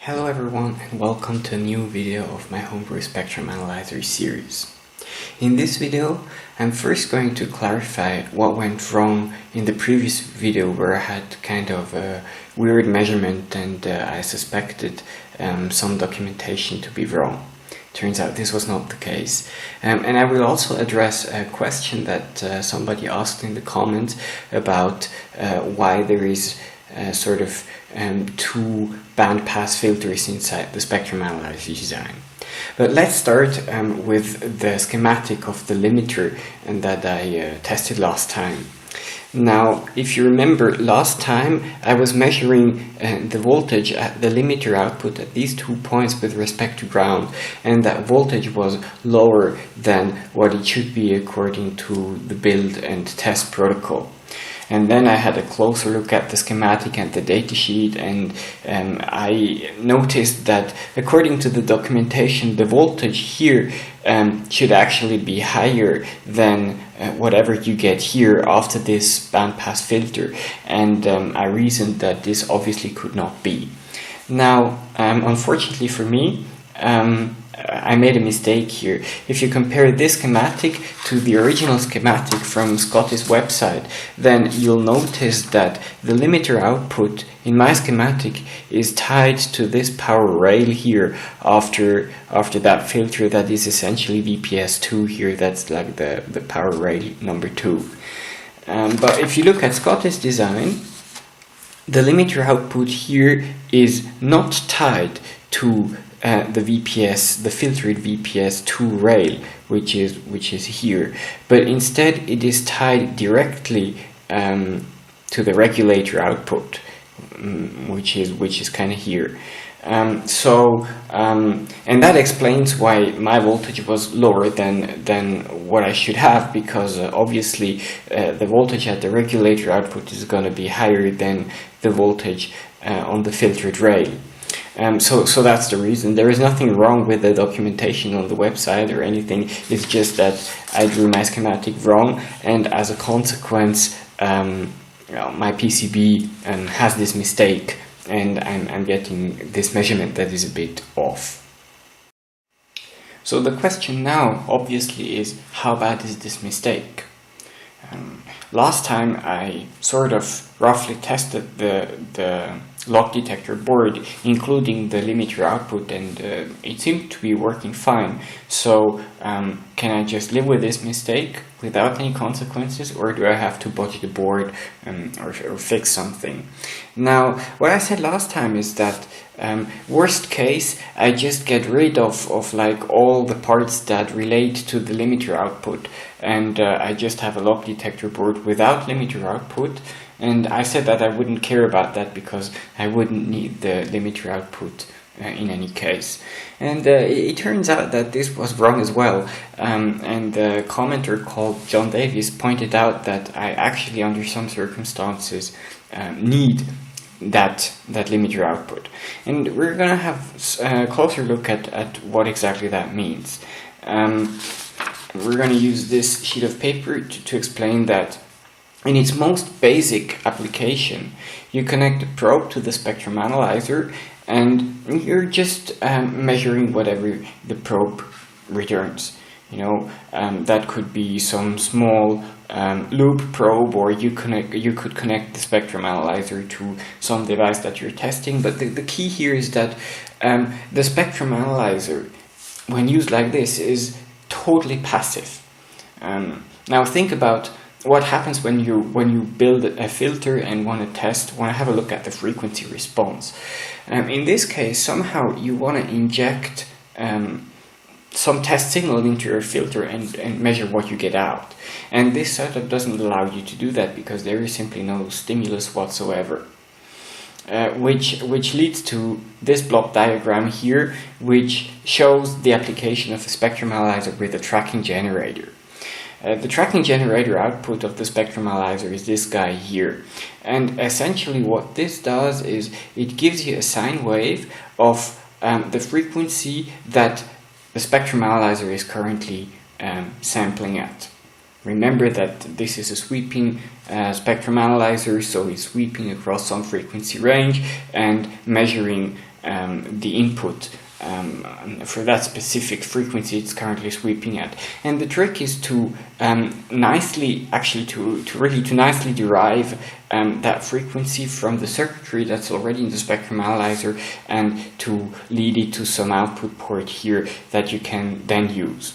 Hello everyone and welcome to a new video of my Homebrew Spectrum Analyzer series. In this video, I'm first going to clarify what went wrong in the previous video where I had kind of a weird measurement and I suspected some documentation to be wrong. Turns out this was not the case. And I will also address a question that somebody asked in the comments about why there is sort of two bandpass filters inside the spectrum analyzer design. But let's start with the schematic of the limiter and that I tested last time. Now, if you remember, last time I was measuring the voltage at the limiter output at these 2 points with respect to ground, and that voltage was lower than what it should be according to the build and test protocol. And then I had a closer look at the schematic and the datasheet, and I noticed that according to the documentation, the voltage here should actually be higher than whatever you get here after this bandpass filter, and I reasoned that this obviously could not be. Now, unfortunately for me, I made a mistake here. If you compare this schematic to the original schematic from Scotty's website, then you'll notice that the limiter output in my schematic is tied to this power rail here after that filter that is essentially VPS2 here. That's like the power rail number 2. But if you look at Scotty's design, the limiter output here is not tied to the VPS, the filtered VPS2 rail, which is here, but instead it is tied directly to the regulator output, which is kind of here. And that explains why my voltage was lower than what I should have, because obviously the voltage at the regulator output is going to be higher than the voltage on the filtered rail. So that's the reason. There is nothing wrong with the documentation on the website or anything. It's just that I drew my schematic wrong, and as a consequence, my PCB has this mistake, and I'm getting this measurement that is a bit off. So the question now, obviously, is how bad is this mistake? Last time I sort of roughly tested the lock detector board, including the limiter output, and it seemed to be working fine. So can I just live with this mistake without any consequences, or do I have to body the board or fix something? Now, what I said last time is that worst case, I just get rid of like all the parts that relate to the limiter output, and I just have a lock detector board without limiter output. And I said that I wouldn't care about that because I wouldn't need the limiter output in any case. And it turns out that this was wrong as well. And the commenter called John Davis pointed out that I actually, under some circumstances, need that limiter output. And we're going to have a closer look at what exactly that means. We're going to use this sheet of paper to explain that in its most basic application, you connect the probe to the spectrum analyzer, and you're just measuring whatever the probe returns. You know, that could be some small loop probe, or you could connect the spectrum analyzer to some device that you're testing. But the key here is that the spectrum analyzer, when used like this, is totally passive. Now think about what happens when you build a filter and want to have a look at the frequency response. In this case, somehow you want to inject some test signal into your filter and measure what you get out. And this setup doesn't allow you to do that because there is simply no stimulus whatsoever. Which leads to this block diagram here, which shows the application of a spectrum analyzer with a tracking generator. The tracking generator output of the spectrum analyzer is this guy here. And essentially what this does is it gives you a sine wave of the frequency that the spectrum analyzer is currently sampling at. Remember that this is a sweeping spectrum analyzer, so it's sweeping across some frequency range and measuring the input for that specific frequency it's currently sweeping at. And the trick is to nicely derive that frequency from the circuitry that's already in the spectrum analyzer, and to lead it to some output port here that you can then use.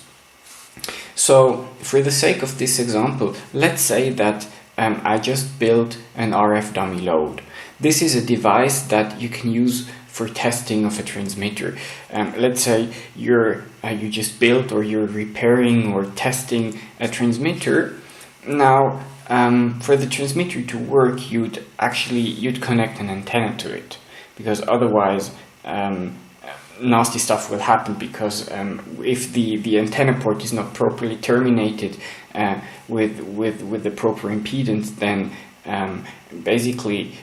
So for the sake of this example, let's say that I just built an RF dummy load. This is a device that you can use for testing of a transmitter. Let's say you just built, or you're repairing or testing a transmitter. Now, for the transmitter to work, you'd connect an antenna to it, because otherwise nasty stuff will happen, because if the antenna port is not properly terminated with the proper impedance, then basically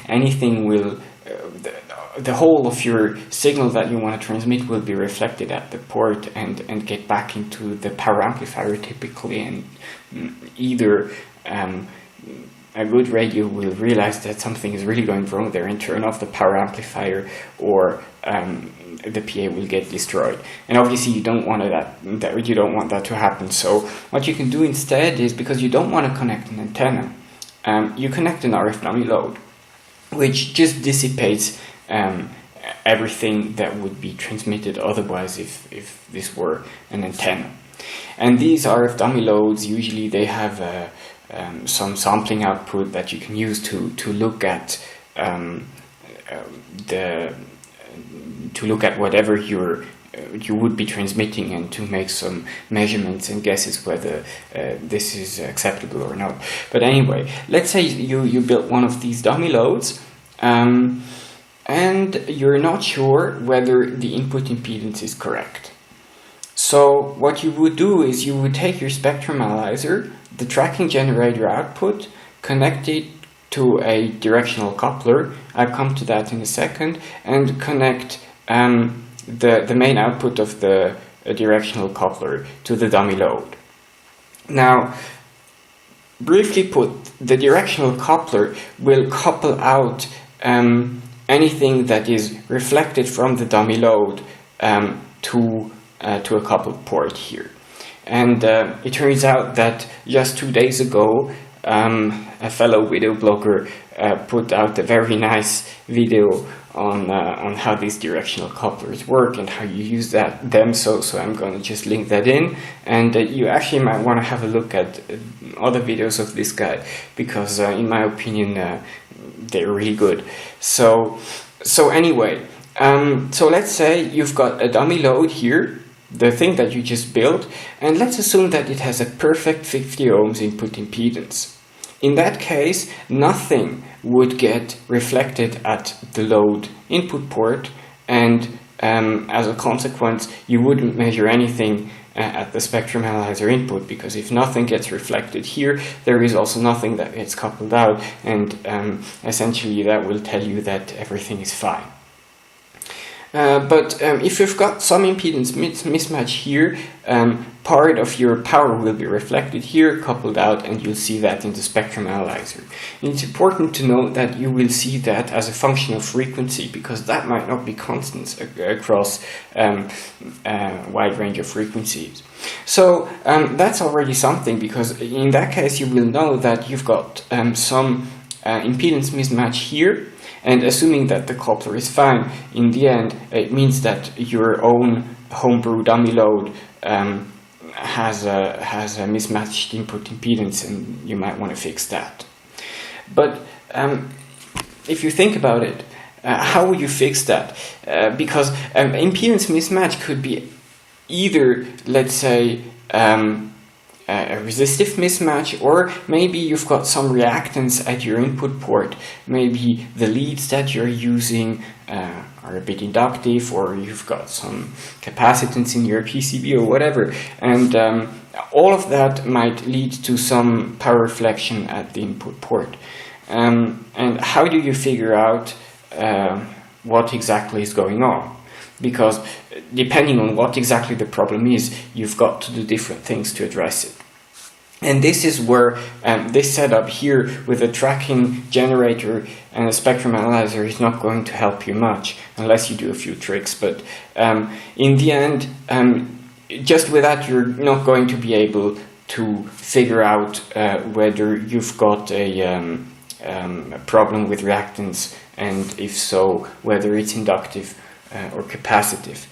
anything will the whole of your signal that you want to transmit will be reflected at the port and get back into the power amplifier typically, and either a good radio will realize that something is really going wrong there and turn off the power amplifier, or the PA will get destroyed. And obviously you don't want that to happen. So what you can do instead is, because you don't want to connect an antenna, you connect an RF dummy load, which just dissipates everything that would be transmitted otherwise if this were an antenna. And these RF dummy loads, usually they have some sampling output that you can use to look at whatever you would be transmitting, and to make some measurements and guesses whether this is acceptable or not. But anyway, let's say you built one of these dummy loads, and you're not sure whether the input impedance is correct. So what you would do is you would take your spectrum analyzer, the tracking generator output, connect it to a directional coupler. I'll come to that in a second, and connect the main output of the directional coupler to the dummy load. Now, briefly put, the directional coupler will couple out anything that is reflected from the dummy load to a coupled port here. And it turns out that just 2 days ago, a fellow video blogger put out a very nice video on how these directional couplers work and how you use them. So I'm going to just link that in, and you actually might want to have a look at other videos of this guy, because in my opinion they're really good. So anyway, so let's say you've got a dummy load here, the thing that you just built, and let's assume that it has a perfect 50 ohms input impedance. In that case, nothing would get reflected at the load input port, and as a consequence, you wouldn't measure anything at the spectrum analyzer input, because if nothing gets reflected here, there is also nothing that gets coupled out, and essentially that will tell you that everything is fine. But if you've got some impedance mismatch here, part of your power will be reflected here, coupled out, and you'll see that in the spectrum analyzer. And it's important to note that you will see that as a function of frequency, because that might not be constant across a wide range of frequencies. So that's already something, because in that case you will know that you've got some impedance mismatch here. And assuming that the coupler is fine, in the end, it means that your own homebrew dummy load has a mismatched input impedance, and you might want to fix that. But if you think about it, how will you fix that? Because impedance mismatch could be either, let's say, a resistive mismatch, or maybe you've got some reactance at your input port. Maybe the leads that you're using are a bit inductive, or you've got some capacitance in your PCB or whatever, and all of that might lead to some power reflection at the input port. And how do you figure out what exactly is going on? Because depending on what exactly the problem is, you've got to do different things to address it. And this is where this setup here with a tracking generator and a spectrum analyzer is not going to help you much unless you do a few tricks. But in the end, just with that, you're not going to be able to figure out whether you've got a problem with reactance, and if so, whether it's inductive or capacitive,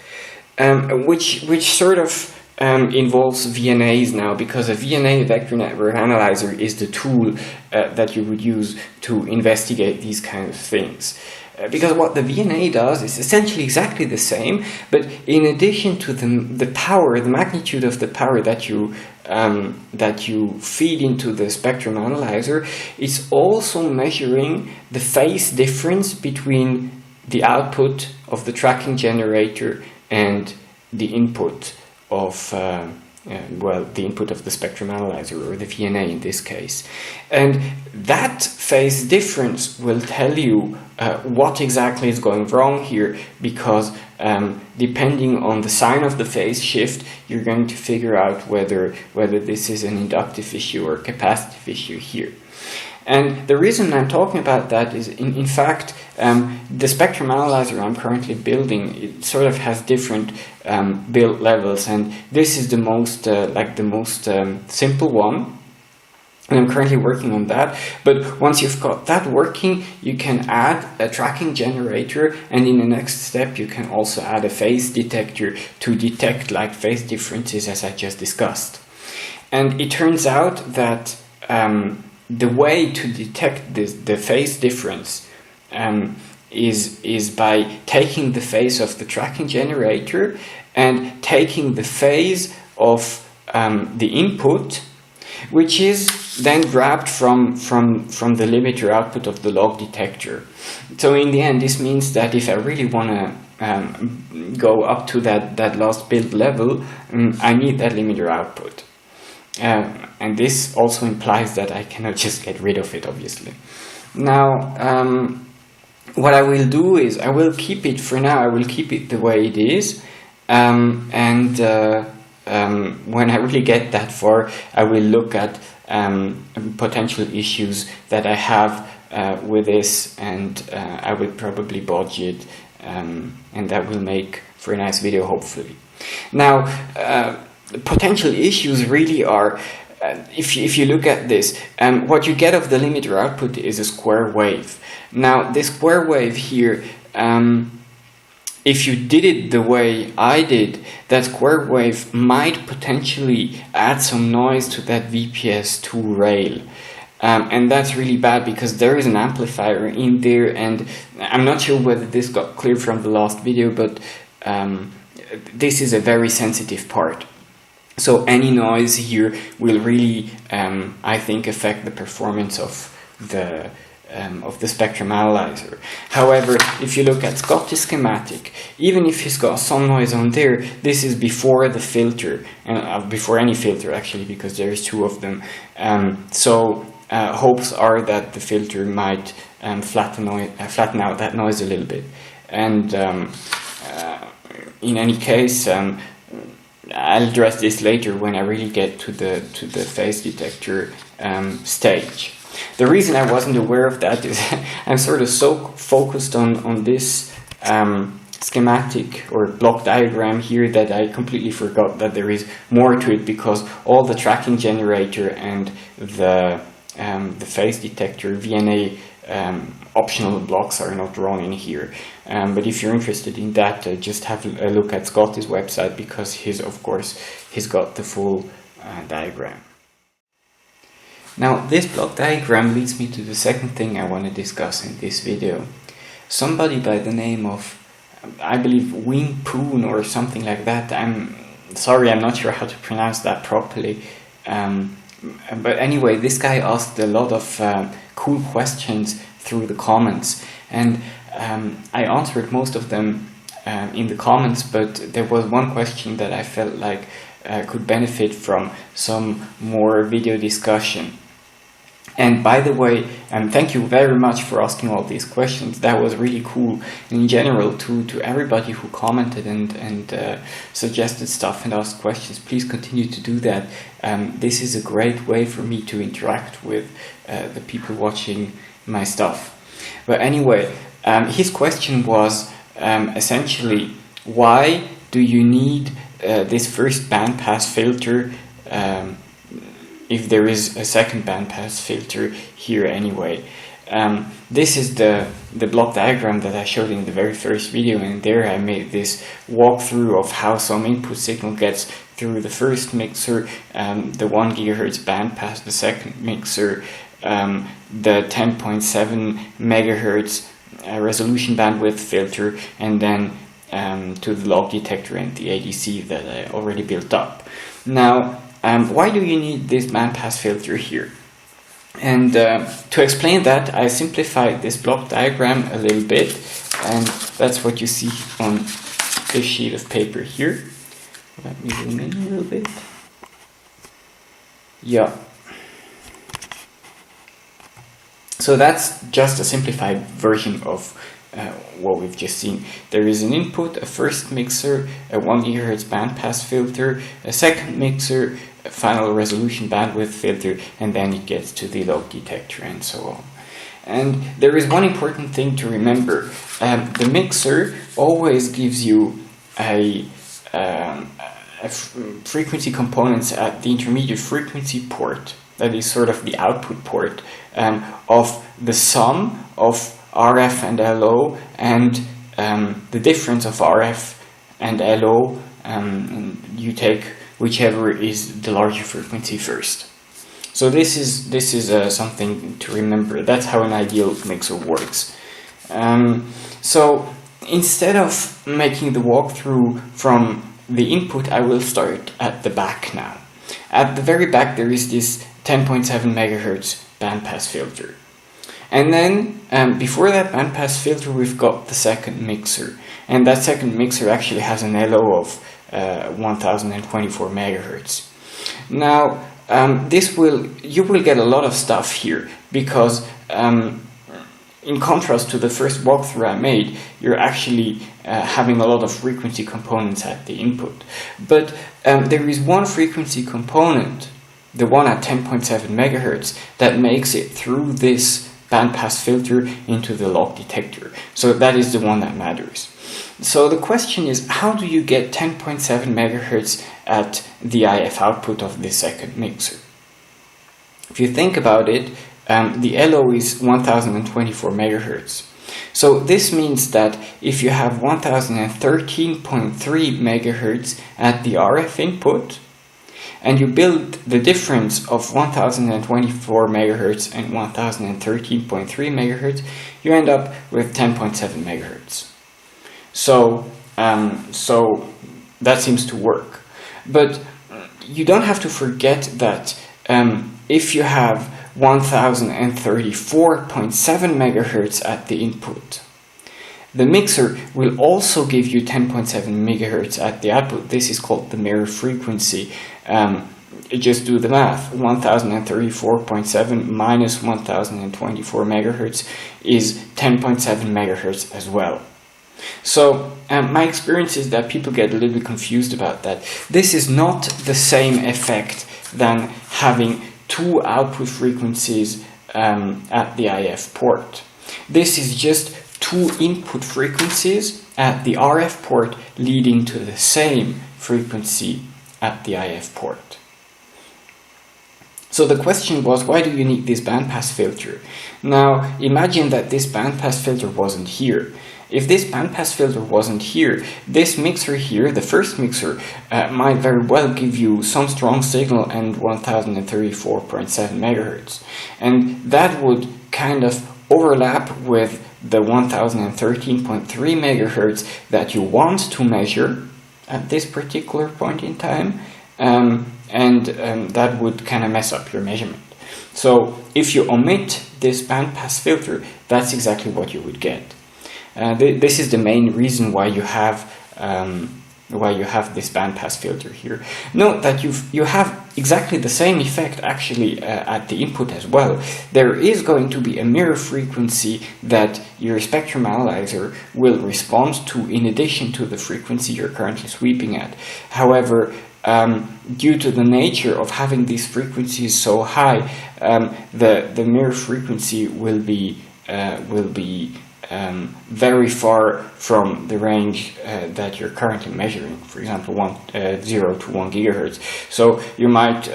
which sort of involves VNAs now, because a VNA, vector network analyzer, is the tool that you would use to investigate these kind of things. Because what the VNA does is essentially exactly the same, but in addition to the power, the magnitude of the power that you feed into the spectrum analyzer, it's also measuring the phase difference between the output of the tracking generator and the input of the input of the spectrum analyzer, or the VNA in this case. And that phase difference will tell you what exactly is going wrong here, because depending on the sign of the phase shift, you're going to figure out whether this is an inductive issue or capacitive issue here. And the reason I'm talking about that is, in fact, the spectrum analyzer I'm currently building, it sort of has different build levels, and this is the most simple one, and I'm currently working on that. But once you've got that working, you can add a tracking generator, and in the next step you can also add a phase detector to detect like phase differences, as I just discussed. And it turns out that the way to detect the phase difference is by taking the phase of the tracking generator and taking the phase of the input, which is then grabbed from the limiter output of the log detector. So in the end, this means that if I really want to go up to that last build level, I need that limiter output. And this also implies that I cannot just get rid of it, obviously. Now, what I will do is I will keep it for now. I will keep it the way it is, and when I really get that far, I will look at potential issues that I have with this, and I will probably bodge it, and that will make for a nice video, hopefully. Now, potential issues really are, if you look at this, what you get of the limiter output is a square wave. Now, this square wave here, if you did it the way I did, that square wave might potentially add some noise to that VPS2 rail. And that's really bad, because there is an amplifier in there, and I'm not sure whether this got clear from the last video, but this is a very sensitive part. So any noise here will really, I think, affect the performance of the spectrum analyzer. However, if you look at Scotty's schematic, even if he's got some noise on there, this is before the filter, before any filter actually, because there is two of them. So hopes are that the filter might flatten out that noise a little bit. And in any case, I'll address this later when I really get to the phase detector stage. The reason I wasn't aware of that is I'm sort of so focused on this schematic or block diagram here that I completely forgot that there is more to it, because all the tracking generator and the phase detector VNA optional blocks are not drawn in here. But if you're interested in that, just have a look at Scotty's website, because he's got the full diagram. Now, this block diagram leads me to the second thing I want to discuss in this video. Somebody by the name of, I believe, Wing Poon or something like that. I'm sorry, I'm not sure how to pronounce that properly. But anyway, this guy asked a lot of cool questions through the comments, and I answered most of them in the comments, but there was one question that I felt like could benefit from some more video discussion. And by the way, thank you very much for asking all these questions. That was really cool. And in general, to everybody who commented and suggested stuff and asked questions, please continue to do that. This is a great way for me to interact with the people watching my stuff. But anyway, his question was essentially, why do you need this first bandpass filter if there is a second bandpass filter here anyway? This is the block diagram that I showed in the very first video, and there I made this walkthrough of how some input signal gets through the first mixer, the 1 GHz bandpass, the second mixer, the 10.7 MHz resolution bandwidth filter, and then to the log detector and the ADC that I already built up. Now, why do you need this bandpass filter here? And to explain that, I simplified this block diagram a little bit, and that's what you see on this sheet of paper here. Let me zoom in a little bit. Yeah. So that's just a simplified version of what we've just seen. There is an input, a first mixer, a 1 GHz bandpass filter, a second mixer, a final resolution bandwidth filter, and then it gets to the log detector and so on. And there is one important thing to remember. The mixer always gives you a frequency components at the intermediate frequency port, that is sort of the output port, of the sum of RF and LO and the difference of RF and LO, you take whichever is the larger frequency first. So this is something to remember. That's how an ideal mixer works. So instead of making the walkthrough from the input, I will start at the back now. At the very back there is this 10.7 MHz bandpass filter. And then before that bandpass filter we've got the second mixer. And that second mixer actually has an LO of 1024 MHz. Now you will get a lot of stuff here because in contrast to the first walkthrough I made, you're actually having a lot of frequency components at the input. But there is one frequency component, the one at 10.7 MHz, that makes it through this bandpass filter into the log detector. So that is the one that matters. So the question is, how do you get 10.7 MHz at the IF output of the second mixer? If you think about it, the LO is 1024 MHz. So this means that if you have 1013.3 MHz at the RF input, and you build the difference of 1024 MHz and 1013.3 MHz, you end up with 10.7 MHz. So that seems to work. But you don't have to forget that if you have 1034.7 MHz at the input, the mixer will also give you 10.7 MHz at the output. This is called the mirror frequency. Just do the math. 1034.7 minus 1024 MHz is 10.7 MHz as well. So my experience is that people get a little bit confused about that. This is not the same effect than having two output frequencies at the IF port. This is just two input frequencies at the RF port leading to the same frequency at the IF port. So the question was, why do you need this bandpass filter? Now imagine that this bandpass filter wasn't here. If this bandpass filter wasn't here, this mixer here, the first mixer, might very well give you some strong signal and 1034.7 MHz. And that would kind of overlap with the 1013.3 MHz that you want to measure at this particular point in time, and that would kind of mess up your measurement. So if you omit this bandpass filter, that's exactly what you would get. This is the main reason why you have you have this bandpass filter here. Note that you have exactly the same effect actually at the input as well. There is going to be a mirror frequency that your spectrum analyzer will respond to in addition to the frequency you're currently sweeping at. However, due to the nature of having these frequencies so high, the mirror frequency will be very far from the range that you're currently measuring. For example, 0 to 1 gigahertz. So you might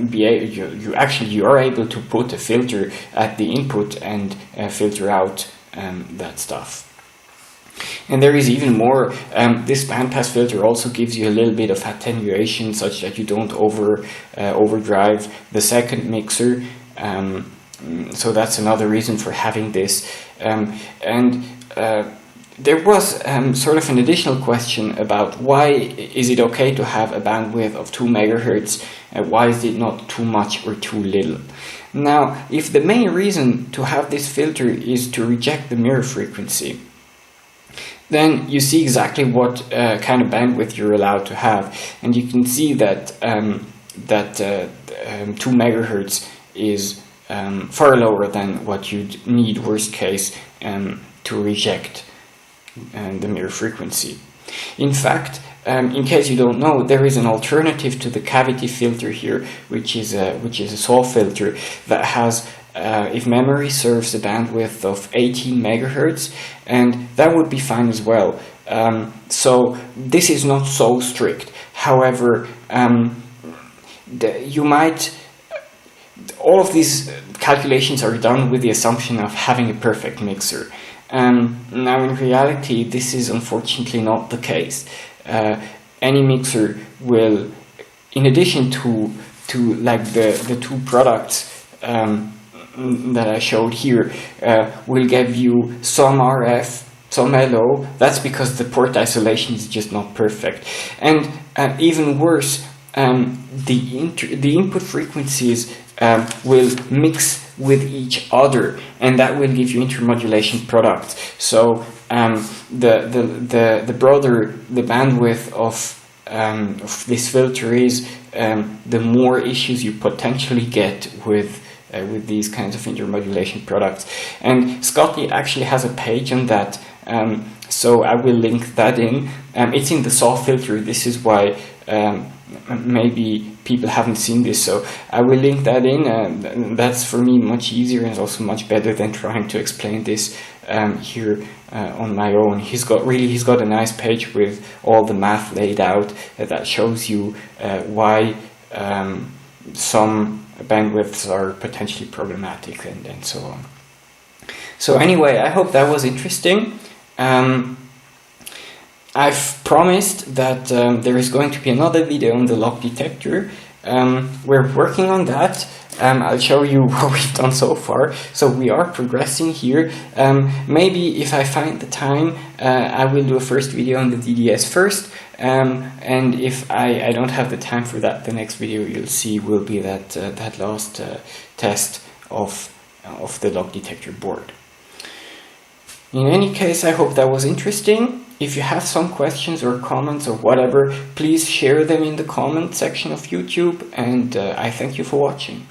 be able, you are able to put a filter at the input and filter out that stuff. And there is even more. This bandpass filter also gives you a little bit of attenuation, such that you don't overdrive the second mixer. So that's another reason for having this. There was sort of an additional question about why is it okay to have a bandwidth of 2 megahertz? Why is it not too much or too little? Now, if the main reason to have this filter is to reject the mirror frequency, then you see exactly what kind of bandwidth you're allowed to have, and you can see that 2 megahertz is far lower than what you'd need, worst case, to reject the mirror frequency. In fact, in case you don't know, there is an alternative to the cavity filter here, which is a SAW filter that has, if memory serves, a bandwidth of 18 megahertz, and that would be fine as well. So this is not so strict. However, you might. All of these calculations are done with the assumption of having a perfect mixer. Now, in reality, this is unfortunately not the case. Any mixer will, in addition to like the two products that I showed here, will give you some RF, some LO. That's because the port isolation is just not perfect. And even worse, the input frequencies will mix with each other, and that will give you intermodulation products. So the broader the bandwidth of this filter is, the more issues you potentially get with these kinds of intermodulation products. And Scotty actually has a page on that, so I will link that in. It's in the SAW filter. This is why maybe people haven't seen this, so I will link that in. That's for me much easier and also much better than trying to explain this here on my own. He's got a nice page with all the math laid out that shows you why some bandwidths are potentially problematic and so on. So anyway, I hope that was interesting. I've promised that there is going to be another video on the lock detector. We're working on that. I'll show you what we've done so far. So we are progressing here. Maybe if I find the time, I will do a first video on the DDS first. And if I don't have the time for that, the next video you'll see will be that last test of the lock detector board. In any case, I hope that was interesting. If you have some questions or comments or whatever, please share them in the comment section of YouTube, and I thank you for watching.